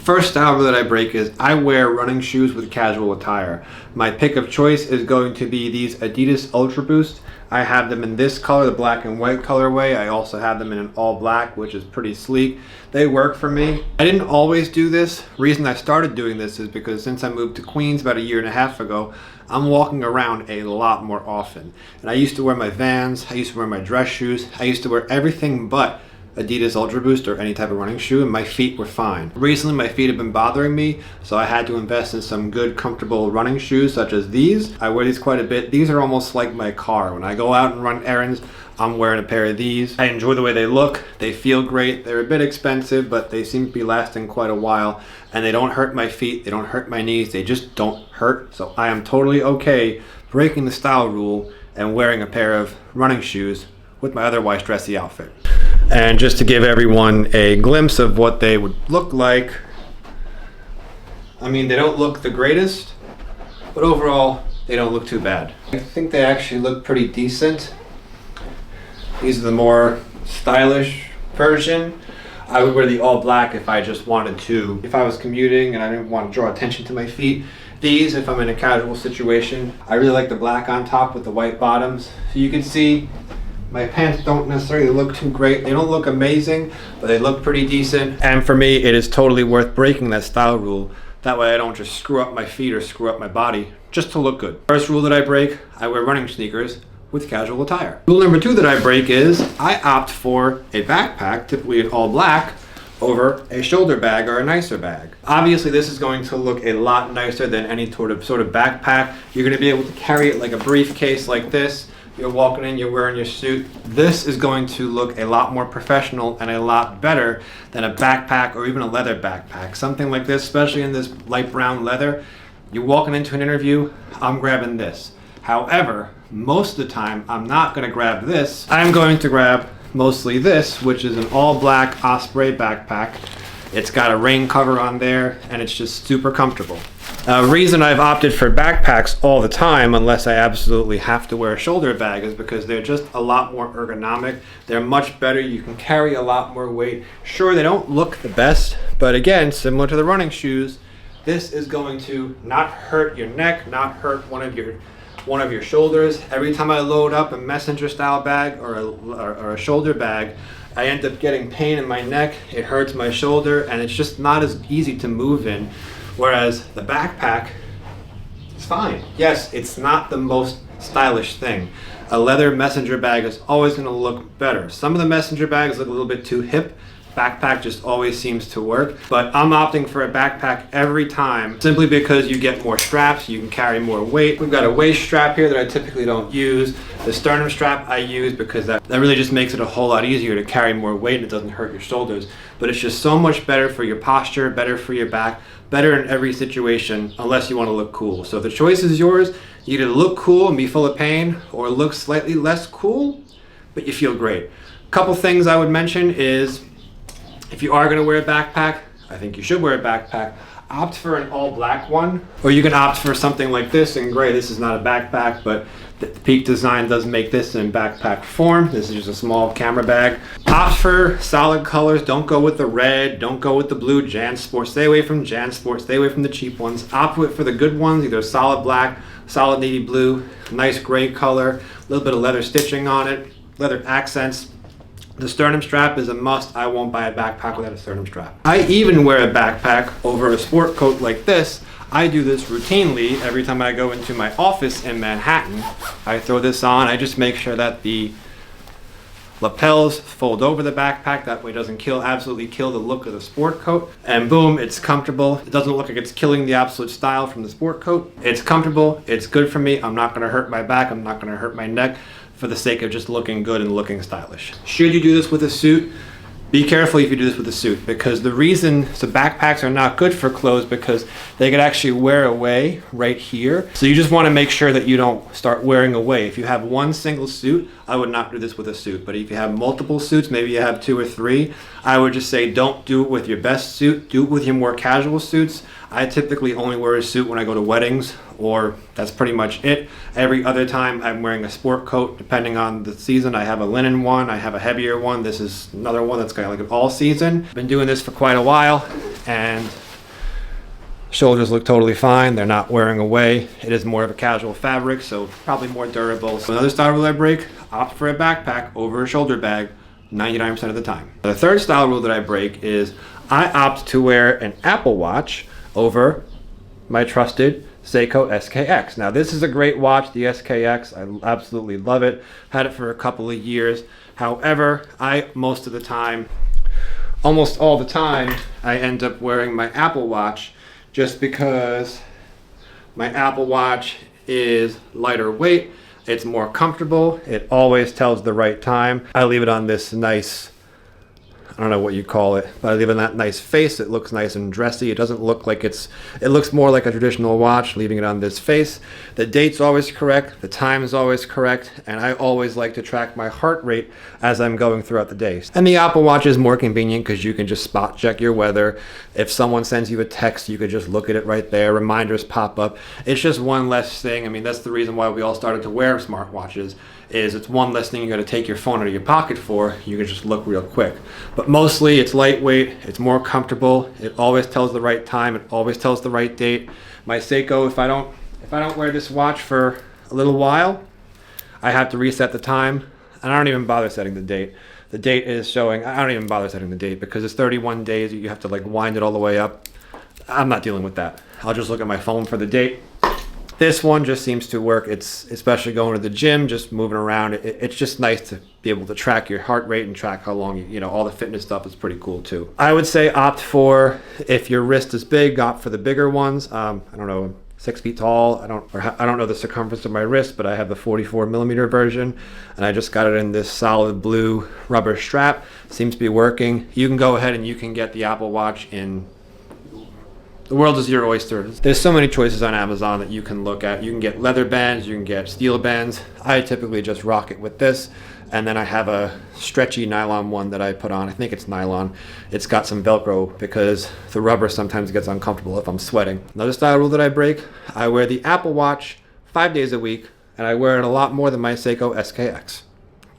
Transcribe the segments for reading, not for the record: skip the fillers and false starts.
First style rule that I break is I wear running shoes with casual attire. My pick of choice is going to be these Adidas Ultra Boost. I have them in this color, the black and white colorway. I also have them in an all black, which is pretty sleek. They work for me. I didn't always do this. Reason I started doing this is because since I moved to Queens about 1.5 years ago, I'm walking around a lot more often. And I used to wear my Vans, I used to wear my dress shoes, I used to wear everything but Adidas Ultra Boost or any type of running shoe, and my feet were fine. Recently my feet have been bothering me, so I had to invest in some good comfortable running shoes such as these. I wear these quite a bit. These are almost like my car. When I go out and run errands, I'm wearing a pair of these. I enjoy the way they look. They feel great. They're a bit expensive, but they seem to be lasting quite a while, and they don't hurt my feet. They don't hurt my knees. They just don't hurt. So I am totally okay breaking the style rule and wearing a pair of running shoes with my otherwise dressy outfit. And just to give everyone a glimpse of what they would look like, I mean, they don't look the greatest, but overall, they don't look too bad. I think they actually look pretty decent. These are the more stylish version. I would wear the all black if I just wanted to. If I was commuting and I didn't want to draw attention to my feet. These, if I'm in a casual situation. I really like the black on top with the white bottoms. So you can see my pants don't necessarily look too great. They don't look amazing, but they look pretty decent. And for me, it is totally worth breaking that style rule. That way I don't just screw up my feet or screw up my body just to look good. First rule that I break, I wear running sneakers with casual attire. Rule number 2 that I break is I opt for a backpack, typically in all black, over a shoulder bag or a nicer bag. Obviously this is going to look a lot nicer than any sort of backpack. You're going to be able to carry it like a briefcase like this. You're walking in, you're wearing your suit. This is going to look a lot more professional and a lot better than a backpack or even a leather backpack. Something like this, especially in this light brown leather, you're walking into an interview, I'm grabbing this. However, most of the time, I'm not gonna grab this. I'm going to grab mostly this, which is an all black Osprey backpack. It's got a rain cover on there, and it's just super comfortable. Reason I've opted for backpacks all the time, unless I absolutely have to wear a shoulder bag, is because they're just a lot more ergonomic. They're much better. You can carry a lot more weight. Sure, they don't look the best, but again, similar to the running shoes, this is going to not hurt your neck, not hurt one of your shoulders. Every time I load up a messenger style bag or a shoulder bag, I end up getting pain in my neck. It hurts my shoulder, and it's just not as easy to move in. Whereas the backpack, it's fine. Yes, it's not the most stylish thing. A leather messenger bag is always going to look better. Some of the messenger bags look a little bit too hip. Backpack just always seems to work, but I'm opting for a backpack every time simply because you get more straps, you can carry more weight. We've got a waist strap here that I typically don't use. The sternum strap I use because that really just makes it a whole lot easier to carry more weight and it doesn't hurt your shoulders. But it's just so much better for your posture, better for your back, better in every situation unless you want to look cool. So the choice is yours. You either look cool and be full of pain or look slightly less cool, but you feel great. A couple things I would mention is if you are going to wear a backpack, I think you should wear a backpack. Opt for an all black one, or you can opt for something like this in gray. This is not a backpack, but the Peak Design does make this in backpack form. This is just a small camera bag. Opt for solid colors. Don't go with the red. Don't go with the blue JanSport. Stay away from JanSport. Stay away from the cheap ones. Opt for the good ones, either solid black, solid navy blue, nice gray color, a little bit of leather stitching on it, leather accents. The sternum strap is a must. I won't buy a backpack without a sternum strap. I even wear a backpack over a sport coat like this. I do this routinely every time I go into my office in Manhattan. I throw this on. I just make sure that the lapels fold over the backpack. That way it doesn't absolutely kill the look of the sport coat. And boom, it's comfortable. It doesn't look like it's killing the absolute style from the sport coat. It's comfortable. It's good for me. I'm not going to hurt my back. I'm not going to hurt my neck for the sake of just looking good and looking stylish. Should you do this with a suit? Be careful if you do this with a suit, because the reason backpacks are not good for clothes because they could actually wear away right here. So you just want to make sure that you don't start wearing away. If you have one single suit, I would not do this with a suit. But if you have multiple suits, maybe you have 2 or 3, I would just say don't do it with your best suit. Do it with your more casual suits. I typically only wear a suit when I go to weddings, or that's pretty much it. Every other time I'm wearing a sport coat, depending on the season. I have a linen one, I have a heavier one. This is another one that's kind of like an all season. Been doing this for quite a while, and Shoulders look totally fine. They're not wearing away. It is more of a casual fabric, so probably more durable. So another style rule I break, opt for a backpack over a shoulder bag 99% of the time. The third style rule that I break is I opt to wear an Apple Watch over my trusted Seiko SKX. Now this is a great watch, the SKX. I absolutely love it. Had it for a couple of years. However, almost all the time, I end up wearing my Apple Watch just because my Apple Watch is lighter weight, it's more comfortable, it always tells the right time. I leave it on this nice, I don't know what you call it, but I leave it on that nice face. It looks nice and dressy. It doesn't look like it looks more like a traditional watch, leaving it on this face. The date's always correct, the time is always correct, and I always like to track my heart rate as I'm going throughout the day. And the Apple Watch is more convenient because you can just spot check your weather. If someone sends you a text, you could just look at it right there. Reminders pop up. It's just one less thing. I mean, that's the reason why we all started to wear smartwatches, is it's one less thing you got to take your phone out of your pocket for. You can just look real quick. But mostly it's lightweight, it's more comfortable, it always tells the right time, it always tells the right date. My Seiko, if I don't wear this watch for a little while, I have to reset the time, and I don't even bother setting the date. The date is showing, I don't even bother setting the date because it's 31 days, you have to like wind it all the way up. I'm not dealing with that. I'll just look at my phone for the date. This one just seems to work. It's especially going to the gym, just moving around. It's just nice to be able to track your heart rate and track how long you know, all the fitness stuff is pretty cool too. I would say opt for, if your wrist is big, opt for the bigger ones. I don't know, 6 feet tall. I don't know the circumference of my wrist, but I have the 44 millimeter version, and I just got it in this solid blue rubber strap. Seems to be working. You can go ahead and you can get the Apple Watch in, the world is your oyster. There's so many choices on Amazon that you can look at. You can get leather bands, you can get steel bands. I typically just rock it with this. And then I have a stretchy nylon one that I put on. I think it's nylon. It's got some Velcro because the rubber sometimes gets uncomfortable if I'm sweating. Another style rule that I break, I wear the Apple Watch 5 days a week, and I wear it a lot more than my Seiko SKX.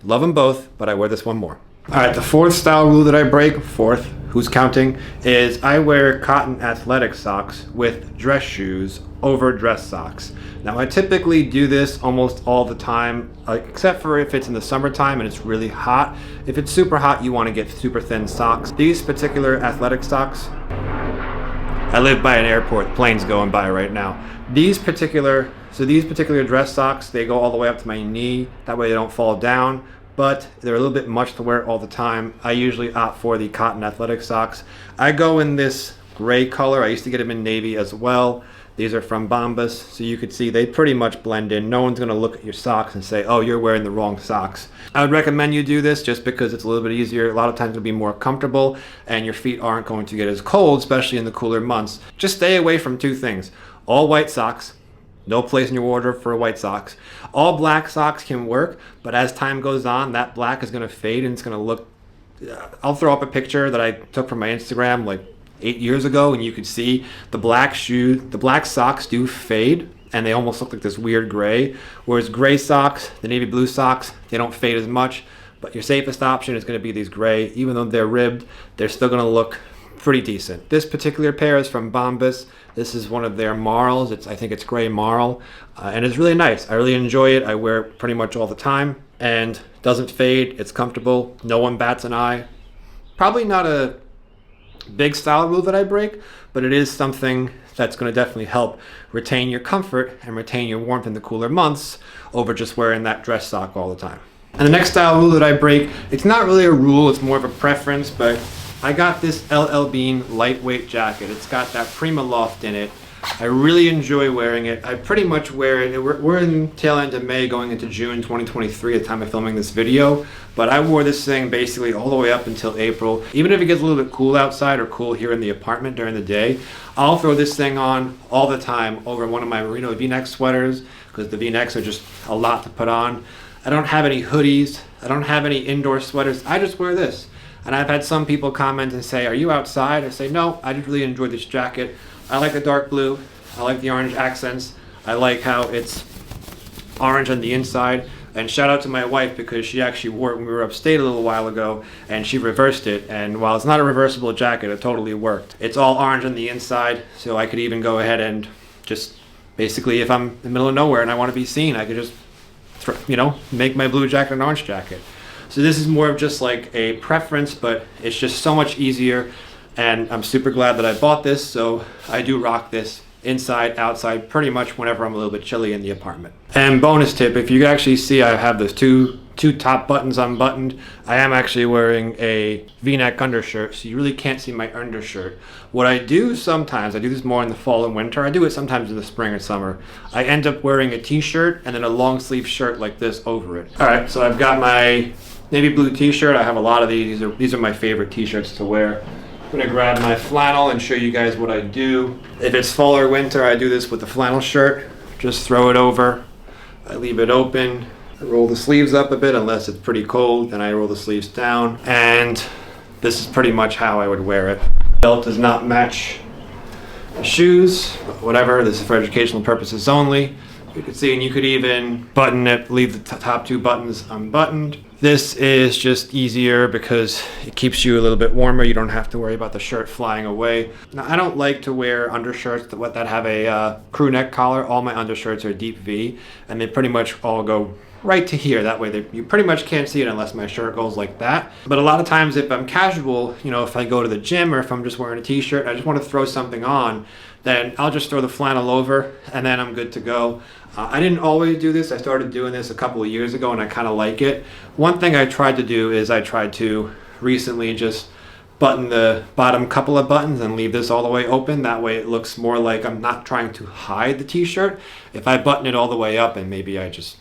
Love them both, but I wear this one more. All right, the fourth style rule that I break, fourth, who's counting, is I wear cotton athletic socks with dress shoes over dress socks. Now I typically do this almost all the time, except for if it's in the summertime and it's really hot. If it's super hot, you want to get super thin socks. These particular athletic socks, I live by an airport, planes going by right now. These particular dress socks, they go all the way up to my knee, that way they don't fall down. But they're a little bit much to wear all the time. I usually opt for the cotton athletic socks. I go in this gray color. I used to get them in navy as well. These are from Bombas, so you could see they pretty much blend in. No one's gonna look at your socks and say, oh, you're wearing the wrong socks. I would recommend you do this just because it's a little bit easier. A lot of times it'll be more comfortable and your feet aren't going to get as cold, especially in the cooler months. Just stay away from two things: all white socks. No place in your wardrobe for white socks. All black socks can work, but as time goes on, that black is gonna fade and it's gonna look, I'll throw up a picture that I took from my Instagram like 8 years ago, and you could see the black socks do fade and they almost look like this weird gray. Whereas gray socks, the navy blue socks, they don't fade as much, but your safest option is gonna be these gray. Even though they're ribbed, they're still gonna look pretty decent. This particular pair is from Bombas. This is one of their marls. I think it's gray marl, and it's really nice. I really enjoy it. I wear it pretty much all the time, and doesn't fade. It's comfortable. No one bats an eye. Probably not a big style rule that I break, but it is something that's going to definitely help retain your comfort and retain your warmth in the cooler months over just wearing that dress sock all the time. And the next style rule that I break, it's not really a rule, it's more of a preference, but I got this LL Bean lightweight jacket. It's got that Prima Loft in it. I really enjoy wearing it. I pretty much wear it. We're in tail end of May going into June 2023 at the time of filming this video, but I wore this thing basically all the way up until April. Even if it gets a little bit cool outside or cool here in the apartment during the day, I'll throw this thing on all the time over one of my merino V-neck sweaters because the V-necks are just a lot to put on. I don't have any hoodies. I don't have any indoor sweaters. I just wear this. And I've had some people comment and say, are you outside? I say, no, I just really enjoy this jacket. I like the dark blue. I like the orange accents. I like how it's orange on the inside. And shout out to my wife because she actually wore it when we were upstate a little while ago and she reversed it. And while it's not a reversible jacket, it totally worked. It's all orange on the inside, so I could even go ahead and just basically, if I'm in the middle of nowhere and I want to be seen, I could just, make my blue jacket an orange jacket. So this is more of just like a preference, but it's just so much easier. And I'm super glad that I bought this. So I do rock this inside, outside, pretty much whenever I'm a little bit chilly in the apartment. And bonus tip, if you can actually see, I have those two top buttons unbuttoned. I am actually wearing a V-neck undershirt, so you really can't see my undershirt. What I do sometimes, I do this more in the fall and winter, I do it sometimes in the spring and summer, I end up wearing a t-shirt and then a long sleeve shirt like this over it. All right, so I've got my navy blue t-shirt. I have a lot of these. These are my favorite t-shirts to wear. I'm gonna grab my flannel and show you guys what I do. If it's fall or winter, I do this with the flannel shirt. Just throw it over, I leave it open, I roll the sleeves up a bit unless it's pretty cold, then I roll the sleeves down, and this is pretty much how I would wear it. Belt does not match the shoes, but whatever, this is for educational purposes only. You can see, and you could even button it, leave the top two buttons unbuttoned. This is just easier because it keeps you a little bit warmer. You don't have to worry about the shirt flying away. Now, I don't like to wear undershirts that have a crew neck collar. All my undershirts are deep V, and they pretty much all go right to here. That way you pretty much can't see it unless my shirt goes like that. But a lot of times if I'm casual, if I go to the gym or if I'm just wearing a t-shirt, I just want to throw something on, then I'll just throw the flannel over and then I'm good to go. I didn't always do this. I started doing this a couple of years ago and I kind of like it. One thing I tried to do is I tried to recently just button the bottom couple of buttons and leave this all the way open. That way it looks more like I'm not trying to hide the t-shirt. If I button it all the way up and maybe I just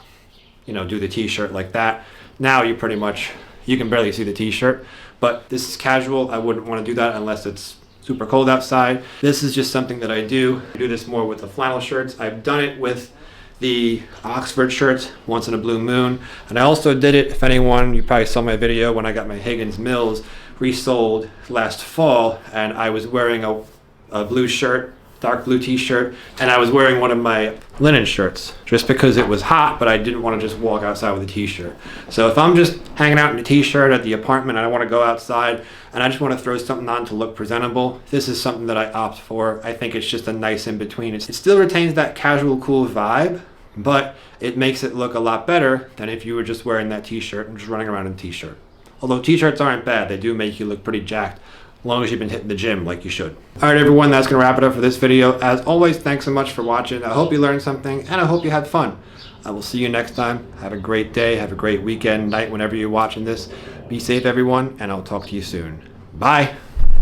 do the t-shirt like that, now you can barely see the t-shirt. But this is casual. I wouldn't want to do that unless it's super cold outside. This is just something that I do. I do this more with the flannel shirts. I've done it with the Oxford shirts once in a blue moon. And I also did it, if anyone, you probably saw my video when I got my Higgins Mills resold last fall, and I was wearing a blue shirt, dark blue t-shirt, and I was wearing one of my linen shirts just because it was hot, but I didn't want to just walk outside with a t-shirt. So if I'm just hanging out in a t-shirt at the apartment and I want to go outside and I just want to throw something on to look presentable, this is something that I opt for. I think it's just a nice in between. It still retains that casual cool vibe, but it makes it look a lot better than if you were just wearing that t-shirt and just running around in a t-shirt. Although t-shirts aren't bad, they do make you look pretty jacked, as long as you've been hitting the gym like you should. All right, everyone, that's gonna wrap it up for this video. As always, thanks so much for watching. I hope you learned something and I hope you had fun. I will see you next time. Have a great day, have a great weekend, night, whenever you're watching this. Be safe, everyone, and I'll talk to you soon. Bye.